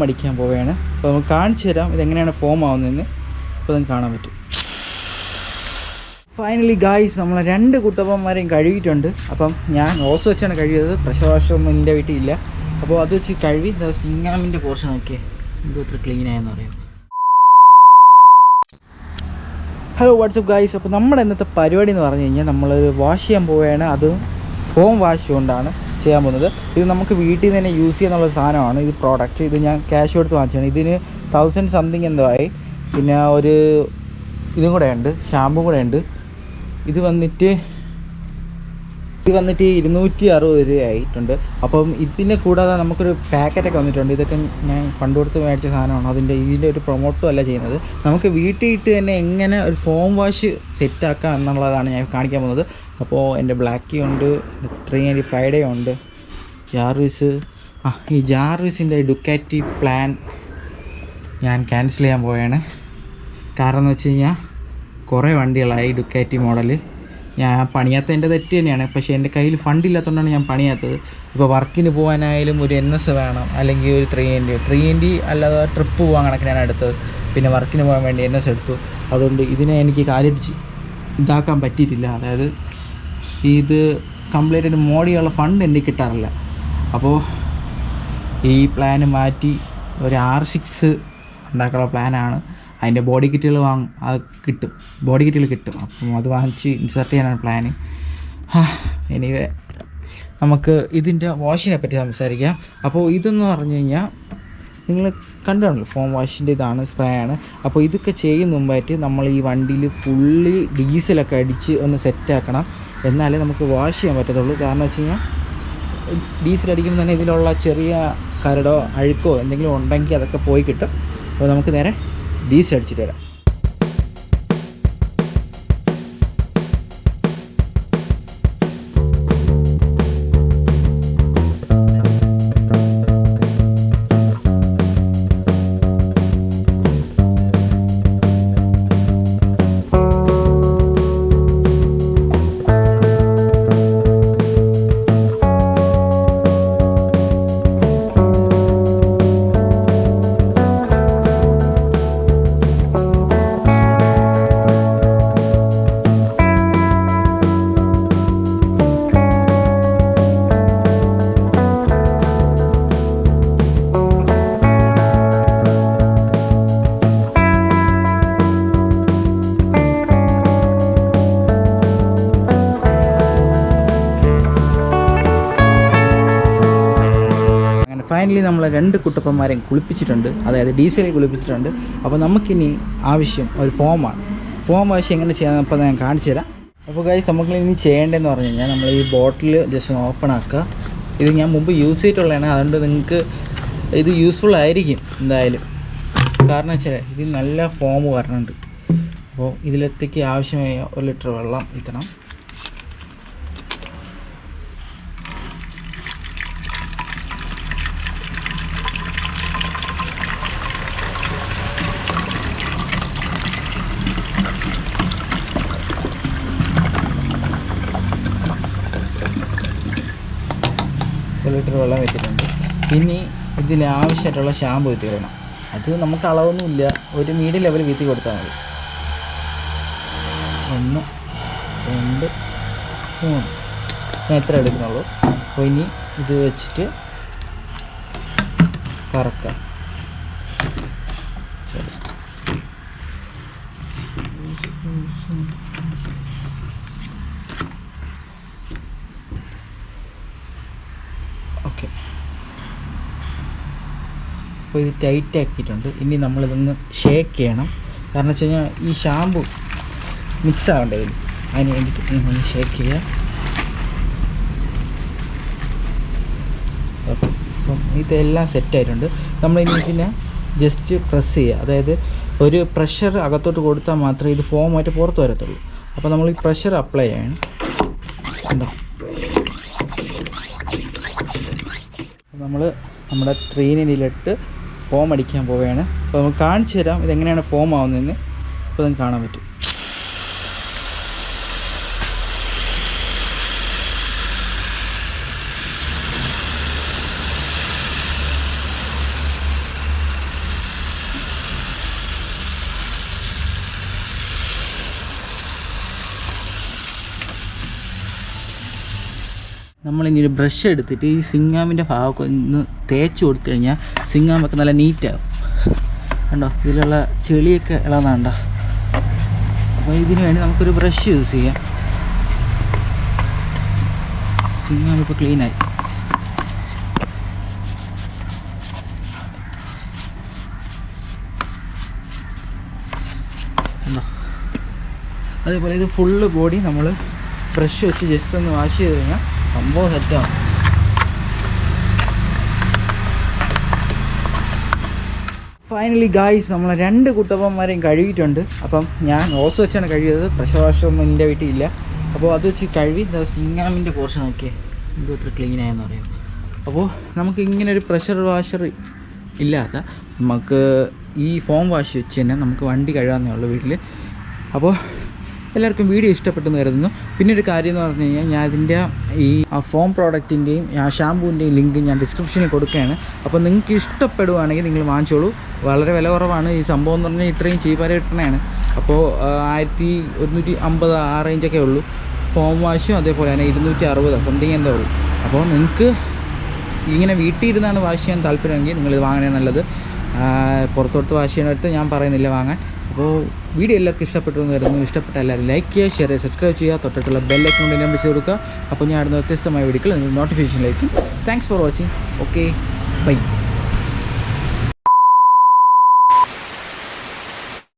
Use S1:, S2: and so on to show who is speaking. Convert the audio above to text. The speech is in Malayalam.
S1: അടിക്കാൻ പോവുകയാണ്. അപ്പോൾ നമുക്ക് കാണിച്ചു തരാം ഇതെങ്ങനെയാണ് ഫോം ആവുന്നതെന്ന്. അപ്പോൾ നിങ്ങൾക്ക് കാണാൻ പറ്റും. ഫൈനലി ഗായ്സ്, നമ്മൾ 2 കുട്ടപ്പന്മാരെയും കഴുകിയിട്ടുണ്ട്. അപ്പം ഞാൻ ഓസ് വെച്ചാണ് കഴുകിയത്. പ്രഷർ വാഷൊന്നും എൻ്റെ വീട്ടിൽ ഇല്ല. അപ്പോൾ അത് വെച്ച് കഴുകി സിംഗാമിൻ്റെ പോർഷൻ നോക്കിയേ എന്തോ അത്ര ക്ലീനായെന്ന് പറയാം. Hello WhatsApp guys. അപ്പോൾ നമ്മുടെ ഇന്നത്തെ പരിപാടി എന്ന് പറഞ്ഞു കഴിഞ്ഞാൽ നമ്മളൊരു വാഷ് ചെയ്യാൻ പോവുകയാണ്. അത് ഫോം വാഷ് കൊണ്ടാണ് ചെയ്യാൻ പോകുന്നത്. ഇത് നമുക്ക് വീട്ടിൽ നിന്ന് തന്നെ യൂസ് ചെയ്യാന്നുള്ള സാധനമാണ്. ഇത് പ്രോഡക്റ്റ് ഇത് ഞാൻ ക്യാഷ് കൊടുത്ത് വാങ്ങിച്ചാണ്. ഇതിന് 1000 സംതിങ് എന്തോ ആയി. പിന്നെ ഒരു ഇതും കൂടെ ഉണ്ട്, ഷാമ്പും കൂടെ ഉണ്ട്. ഇത് വന്നിട്ട് 260 രൂപ ആയിട്ടുണ്ട്. അപ്പം ഇതിനെ കൂടാതെ നമുക്കൊരു പാക്കറ്റൊക്കെ വന്നിട്ടുണ്ട്. ഇതൊക്കെ ഞാൻ പണ്ട് കൊടുത്ത് മേടിച്ച സാധനമാണ്. ഇതിൻ്റെ ഒരു പ്രൊമോട്ടും അല്ല ചെയ്യുന്നത്. നമുക്ക് വീട്ടിൽ ഇട്ട് തന്നെ എങ്ങനെ ഒരു ഫോം വാഷ് സെറ്റാക്കാം എന്നുള്ളതാണ് ഞാൻ കാണിക്കാൻ പോകുന്നത്. അപ്പോൾ എൻ്റെ ബ്ലാക്കി ഉണ്ട്, 380 ഫ്രൈഡേ ഉണ്ട്, ജാർവിസ്. ഈ ജാർവിസിൻ്റെ ഡുക്കാറ്റി പ്ലാൻ ഞാൻ ക്യാൻസൽ ചെയ്യാൻ പോവുകയാണ്. കാരണം എന്ന് വെച്ച് കഴിഞ്ഞാൽ കുറേ വണ്ടികളായി ഡുക്കാറ്റി മോഡൽ. ഞാൻ പണിയാത്തതിൻ്റെ തെറ്റ് തന്നെയാണ്. പക്ഷേ എൻ്റെ കയ്യിൽ ഫണ്ടില്ലാത്തതുകൊണ്ടാണ് ഞാൻ പണിയാത്തത്. ഇപ്പോൾ വർക്കിന് പോകാനായാലും ഒരു NS വേണം, അല്ലെങ്കിൽ ഒരു 380 അല്ലാതെ ട്രിപ്പ് പോകാൻ കണക്കിനാണ് എടുത്തത്. പിന്നെ വർക്കിന് പോകാൻ വേണ്ടി NS എടുത്തു. അതുകൊണ്ട് ഇതിനെ എനിക്ക് കാര്യമായിട്ട് ഇതാക്കാൻ പറ്റിയിട്ടില്ല. അതായത് ഇത് കംപ്ലീറ്റ് ഒരു മോഡിയുള്ള ഫണ്ട് എനിക്ക് കിട്ടാറില്ല. അപ്പോൾ ഈ പ്ലാന് മാറ്റി ഒരു R6 ഉണ്ടാക്കാനുള്ള പ്ലാനാണ്. അതിൻ്റെ ബോഡി കിറ്റുകൾ കിട്ടും, ബോഡി കിറ്റുകൾ കിട്ടും. അപ്പം അത് വാങ്ങിച്ച് ഇൻസർട്ട് ചെയ്യാനാണ് പ്ലാന്. എനിവേ നമുക്ക് ഇതിൻ്റെ വാഷിനെ പറ്റി സംസാരിക്കാം. അപ്പോൾ ഇതെന്ന് പറഞ്ഞു കഴിഞ്ഞാൽ നിങ്ങൾ കണ്ടാണല്ലോ, ഫോം വാഷിൻ്റെ ഇതാണ്, സ്പ്രേ ആണ്. അപ്പോൾ ഇതൊക്കെ ചെയ്യുന്ന മുമ്പായിട്ട് നമ്മൾ ഈ വണ്ടിയിൽ ഫുള്ളി ഡീസലൊക്കെ അടിച്ച് ഒന്ന് സെറ്റാക്കണം. എന്നാലേ നമുക്ക് വാഷ് ചെയ്യാൻ പറ്റത്തുള്ളൂ. കാരണം വെച്ച് കഴിഞ്ഞാൽ ഡീസൽ അടിക്കുമ്പോൾ തന്നെ ഇതിലുള്ള ചെറിയ കരടോ അഴുക്കോ എന്തെങ്കിലും ഉണ്ടെങ്കിൽ അതൊക്കെ പോയി കിട്ടും. അപ്പോൾ നമുക്ക് നേരെ ഡീസൽ അടിച്ചിട്ട് വരാം. ഫൈനലി നമ്മൾ 2 കുട്ടപ്പന്മാരെയും കുളിപ്പിച്ചിട്ടുണ്ട്, അതായത് ഡീസലിൽ കുളിപ്പിച്ചിട്ടുണ്ട്. അപ്പോൾ നമുക്കിനി ആവശ്യം ഒരു ഫോമാണ്. ഫോം വാഷ് എങ്ങനെ ചെയ്യാമെന്ന് അപ്പോൾ ഞാൻ കാണിച്ചു തരാം. അപ്പോൾ ഗൈസ്, നമുക്കിനി ചെയ്യേണ്ടതെന്ന് പറഞ്ഞു കഴിഞ്ഞാൽ നമ്മൾ ഈ ബോട്ടിൽ ജസ്റ്റ് ഒന്ന് ഓപ്പൺ ആക്കുക. ഇത് ഞാൻ മുമ്പ് യൂസ് ചെയ്തിട്ടുള്ളതാണ്, അതുകൊണ്ട് നിങ്ങൾക്ക് ഇത് യൂസ്ഫുൾ ആയിരിക്കും എന്തായാലും. കാരണം വെച്ചാൽ ഇത് നല്ല ഫോം വരണുണ്ട്. അപ്പോൾ ഇതിലത്തേക്ക് ആവശ്യമായ 1 ലിറ്റർ വെള്ളം ഇത്തണം. ലിറ്റർ വെള്ളം വെച്ചിട്ടുണ്ട്. ഇനി ഇതിന് ആവശ്യമായിട്ടുള്ള ഷാമ്പു വീത്തി ഇടണം. അത് നമുക്ക് അളവൊന്നുമില്ല, ഒരു മീഡിയം ലെവൽ വീത്തി കൊടുത്താൽ മതി. 1 2 3 ഞാൻ എത്ര എടുക്കുന്നുള്ളൂ. അപ്പോൾ ഇനി ഇത് വെച്ചിട്ട് കറക്കാം. ശരി, ഓക്കെ. അപ്പോൾ ഇത് ടൈറ്റ് ആക്കിയിട്ടുണ്ട്. ഇനി നമ്മളിതൊന്ന് ഷേക്ക് ചെയ്യണം. കാരണം വെച്ച് കഴിഞ്ഞാൽ ഈ ഷാമ്പു മിക്സ് ആവേണ്ട ഇതിൽ, അതിന് വേണ്ടിയിട്ട് ഒന്ന് ഷേക്ക് ചെയ്യാം. ഓക്കെ, അപ്പം ഇതെല്ലാം സെറ്റായിട്ടുണ്ട്. നമ്മളിനി ഇതിനെ ജസ്റ്റ് പ്രസ് ചെയ്യുക. അതായത് ഒരു പ്രഷർ അകത്തോട്ട് കൊടുത്താൽ മാത്രമേ ഇത് ഫോമായിട്ട് പുറത്ത് വരത്തുള്ളൂ. അപ്പോൾ നമ്മൾ ഈ പ്രഷർ അപ്ലൈ ചെയ്യണം. ഉണ്ടോ, നമ്മൾ നമ്മുടെ ട്രെയിനിലിട്ട് ഫോം അടിക്കാൻ പോവുകയാണ്. അപ്പോൾ നമുക്ക് കാണിച്ചു തരാം ഇതെങ്ങനെയാണ് ഫോം ആവുന്നതെന്ന്. അപ്പോൾ നിങ്ങൾക്ക് കാണാൻ പറ്റും. നമ്മളിനി ഒരു ബ്രഷ് എടുത്തിട്ട് ഈ സിങ്ങാമിൻ്റെ ഭാഗമൊക്കെ ഒന്ന് തേച്ച് കൊടുത്തു കഴിഞ്ഞാൽ സിങ്ങാമൊക്കെ നല്ല നീറ്റാകും. കണ്ടോ, ഇതിലുള്ള ചെളിയൊക്കെ ഇളകുന്നുണ്ടോ? അപ്പോൾ ഇതിന് വേണ്ടി നമുക്കൊരു ബ്രഷ് യൂസ് ചെയ്യാം. സിങ്ങാം ഇപ്പോൾ ക്ലീനായി. കണ്ടോ, അതേപോലെ ഇത് ഫുള്ള് ബോഡി നമ്മൾ ബ്രഷ് വെച്ച് ജസ്റ്റ് ഒന്ന് വാഷ് ചെയ്ത് കഴിഞ്ഞാൽ സംഭവം സെറ്റാവും. ഫൈനലി ഗായ്സ്, നമ്മൾ 2 കുട്ടപ്പന്മാരെയും കഴുകിയിട്ടുണ്ട്. അപ്പം ഞാൻ ഓസ് വെച്ചാണ് കഴുകിയത്, പ്രഷർ വാഷൊന്നും എൻ്റെ വീട്ടിലില്ല. അപ്പോൾ അത് വെച്ച് കഴുകി സിങ്ങാമിൻ്റെ പോർഷൻ നോക്കിയേ ഇത് എത്ര ക്ലീനായെന്ന് പറയാം. അപ്പോൾ നമുക്ക് ഇങ്ങനെ ഒരു പ്രഷർ വാഷർ ഇല്ലാത്ത നമുക്ക് ഈ ഫോം വാഷ് വെച്ച് തന്നെ നമുക്ക് വണ്ടി കഴുകാമെന്നേ ഉള്ളൂ വീട്ടിൽ. അപ്പോൾ എല്ലാവർക്കും വീഡിയോ ഇഷ്ടപ്പെട്ടെന്ന് കരുതുന്നു. പിന്നെ ഒരു കാര്യം എന്ന് പറഞ്ഞു കഴിഞ്ഞാൽ ഞാൻ ഇതിൻ്റെ ഈ ഫോം പ്രോഡക്റ്റിൻ്റെയും ഷാമ്പൂവിൻ്റെയും ലിങ്ക് ഞാൻ ഡിസ്ക്രിപ്ഷനിൽ കൊടുക്കുകയാണ്. അപ്പോൾ നിങ്ങൾക്ക് ഇഷ്ടപ്പെടുവാണെങ്കിൽ നിങ്ങൾ വാങ്ങിച്ചോളൂ. വളരെ വില കുറവാണ്. ഈ സംഭവം എന്ന് പറഞ്ഞാൽ ഇത്രയും ചീപ്പാരെ കിട്ടണതാണ്. അപ്പോൾ 1150 ആ റേഞ്ചൊക്കെ ഉള്ളൂ. ഫോം വാഷും അതേപോലെ തന്നെ 260 സംതിങ് എന്താ ഉള്ളൂ. അപ്പോൾ നിങ്ങൾക്ക് ഇങ്ങനെ വീട്ടിൽ ഇരുന്നാണ് വാഷ് ചെയ്യാൻ താല്പര്യമെങ്കിൽ നിങ്ങളിത് വാങ്ങണേ നല്ലത്. പുറത്തോട്ട് വാഷ് ചെയ്യാനടുത്ത് ഞാൻ പറയുന്നില്ല വാങ്ങാൻ. അപ്പോൾ വീഡിയോ എല്ലാവർക്കും ഇഷ്ടപ്പെട്ടു എന്ന് കരുതുന്നു. ഇഷ്ടപ്പെട്ട എല്ലാവരും ലൈക്ക് ചെയ്യുക, ഷെയർ ചെയ്യുക, സബ്സ്ക്രൈബ് ചെയ്യുക, തൊട്ടിട്ടുള്ള ബെൽ ഐക്കൺ എല്ലാം വെച്ച് കൊടുക്കുക. അപ്പോൾ ഞാൻ അടുത്ത വ്യത്യസ്തമായ വീഡിയോകൾ നോട്ടിഫിക്കേഷനിലേക്ക്. Thanks for watching. Okay, by.